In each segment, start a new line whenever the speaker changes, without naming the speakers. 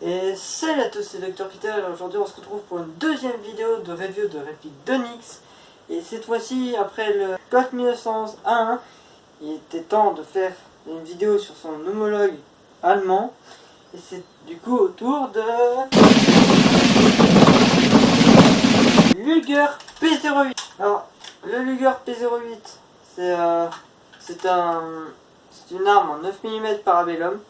Et salut à tous, c'est Dr Peter et aujourd'hui on se retrouve pour une deuxième vidéo de review de réplique d'Onyx. Et cette fois-ci, après le Colt 1911 A1, il était temps de faire une vidéo sur son homologue allemand. Et c'est du coup au tour de Luger P08. Alors, le Luger P08, c'est une arme en 9 mm Parabellum.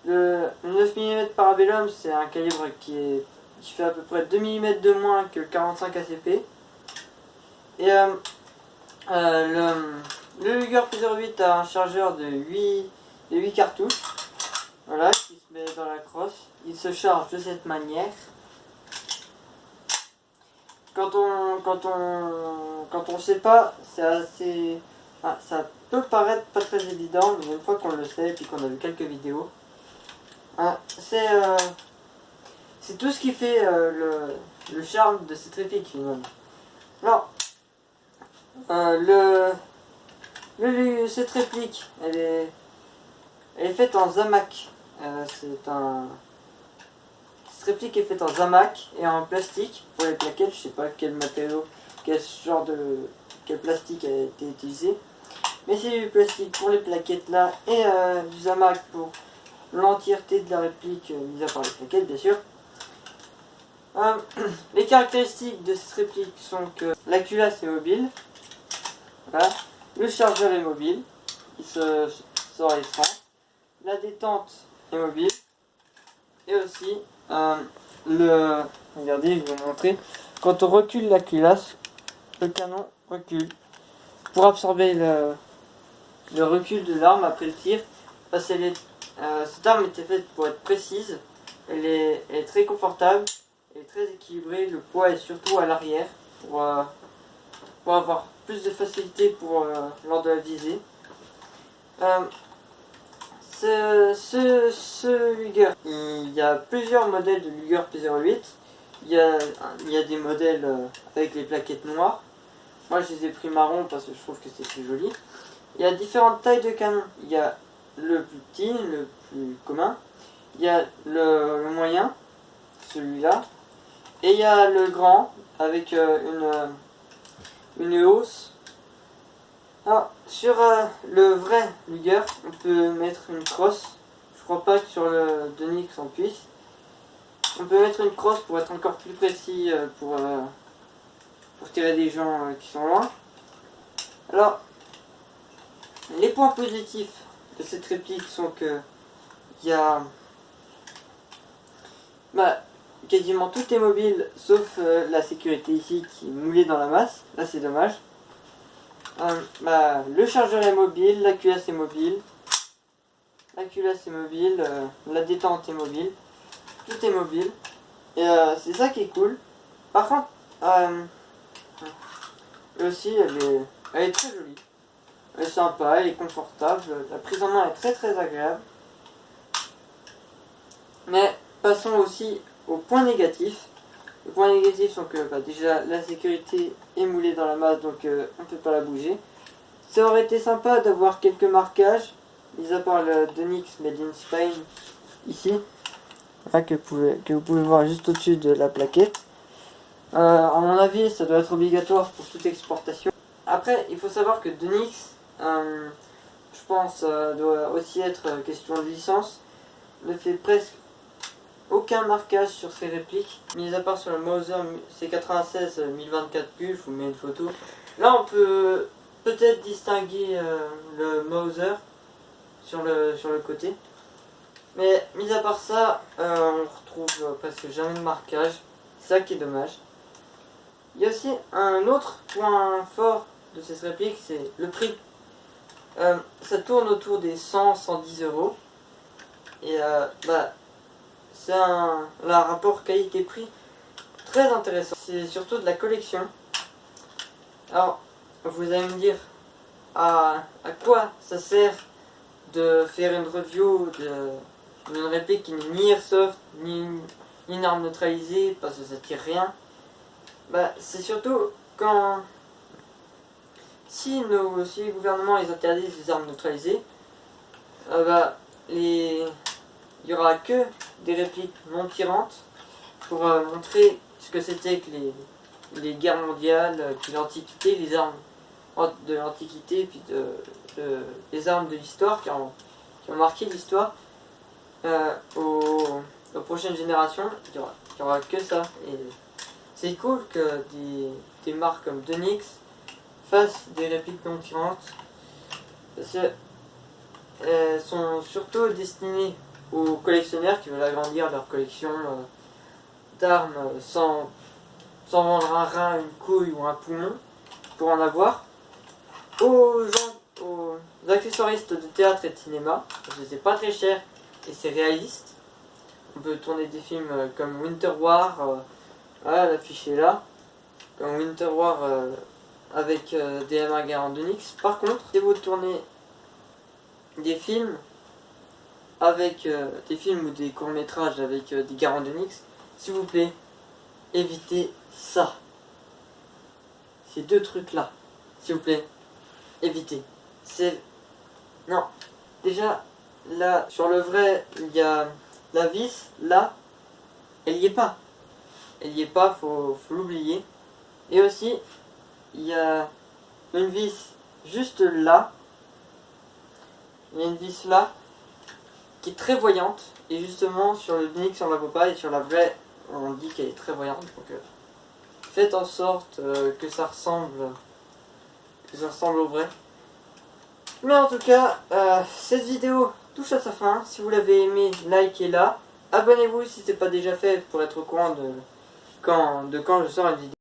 Le 9 mm Parabellum, c'est un calibre qui fait à peu près 2 mm de moins que le 45 ACP. Et le Luger P08 a un chargeur de 8 cartouches, voilà, qui se met dans la crosse. Il se charge de cette manière. Quand on sait pas, c'est assez... ça peut paraître pas très évident, mais une fois qu'on le sait et puis qu'on a vu quelques vidéos, c'est tout ce qui fait le charme de cette réplique finalement. Alors, cette réplique, elle est faite en Zamac. Cette réplique est faite en Zamac et en plastique pour les plaquettes. Je sais pas quel matériau, quel plastique a été utilisé, mais c'est du plastique pour les plaquettes là et du Zamac pour l'entièreté de la réplique, mis à part les plaquettes bien sûr. Les caractéristiques de cette réplique sont que la culasse est mobile, voilà. Le chargeur est mobile, il se sort et se rend, la détente est mobile, et aussi regardez, je vais vous montrer, quand on recule la culasse, le canon recule pour absorber le recul de l'arme après le tir, parce que cette arme était faite pour être précise, elle est très confortable, elle est très équilibrée, le poids est surtout à l'arrière pour avoir plus de facilité lors de la visée. Ce Luger, il y a plusieurs modèles de Luger P08. Il y a des modèles avec les plaquettes noires. Moi je les ai pris marron parce que je trouve que c'est plus joli. Il y a différentes tailles de canon. Il y a le plus petit, le plus commun. Il y a le moyen, celui-là. Et il y a le grand avec une hausse. Alors, sur le vrai Luger, on peut mettre une crosse. Je crois pas que sur le Onyx on puisse. On peut mettre une crosse pour être encore plus précis pour tirer des gens qui sont loin. Alors, les points positifs de cette réplique sont que il y a quasiment tout est mobile sauf la sécurité ici qui est moulée dans la masse. Là c'est dommage. Le chargeur est mobile, la culasse est mobile, la détente est mobile, tout est mobile. Et c'est ça qui est cool. Par contre, aussi elle est très jolie. Elle est sympa, elle est confortable, la prise en main est très très agréable. Mais passons aussi aux points négatifs. Les points négatifs sont que déjà la sécurité est moulée dans la masse, donc on ne peut pas la bouger. Ça aurait été sympa d'avoir quelques marquages, mis à part le Onyx Made in Spain ici, là, que vous pouvez voir juste au-dessus de la plaquette. À mon avis, ça doit être obligatoire pour toute exportation. Après, il faut savoir que Onyx, je pense, doit aussi être question de licence, ne fait presque aucun marquage sur ces répliques, mis à part sur le Mauser C96 1024 Pu, je vous mets une photo. Là on peut peut-être distinguer le Mauser sur le côté. Mais mis à part ça, on retrouve presque jamais de marquage. C'est ça qui est dommage. Il y a aussi un autre point fort de cette réplique, c'est le prix. Ça tourne autour des 100-110 euros. Et c'est un rapport qualité-prix très intéressant. C'est surtout de la collection. Alors, vous allez me dire, à quoi ça sert de faire une review d'une réplique qui n'est ni airsoft, ni une arme neutralisée, parce que ça tire rien. C'est surtout quand... Si les gouvernements ils interdisent les armes neutralisées, il n'y aura que des répliques non tirantes pour montrer ce que c'était que les guerres mondiales, puis l'Antiquité, les armes de l'Antiquité, puis les armes de l'histoire qui ont marqué l'histoire. Aux prochaines générations, il y aura que ça. Et c'est cool que des marques comme Donix fassent des répliques non tirantes, parce qu'elles sont surtout destinées aux collectionneurs qui veulent agrandir leur collection d'armes sans vendre un rein, une couille ou un poumon pour en avoir. Aux accessoiristes de théâtre et de cinéma, parce que c'est pas très cher et c'est réaliste. On peut tourner des films comme Winter War, voilà, l'affiche est là, comme Winter War avec des M1 Donix. Par contre, si vous tournez des films avec des films ou des courts-métrages avec des Garand Donix, s'il vous plaît, évitez ça. Ces deux trucs-là, s'il vous plaît, évitez. C'est... Non, déjà, là, sur le vrai, il y a la vis, là, elle y est pas. Elle y est pas, faut l'oublier. Et aussi, il y a une vis juste là. Il y a une vis là, qui est très voyante. Et justement, sur le Donix, on la voit pas. Et sur la vraie, on dit qu'elle est très voyante. Donc, faites en sorte que ça ressemble au vrai. Mais en tout cas, cette vidéo touche à sa fin. Si vous l'avez aimé, likez-la. Abonnez-vous si ce n'est pas déjà fait pour être au courant de quand je sors une vidéo.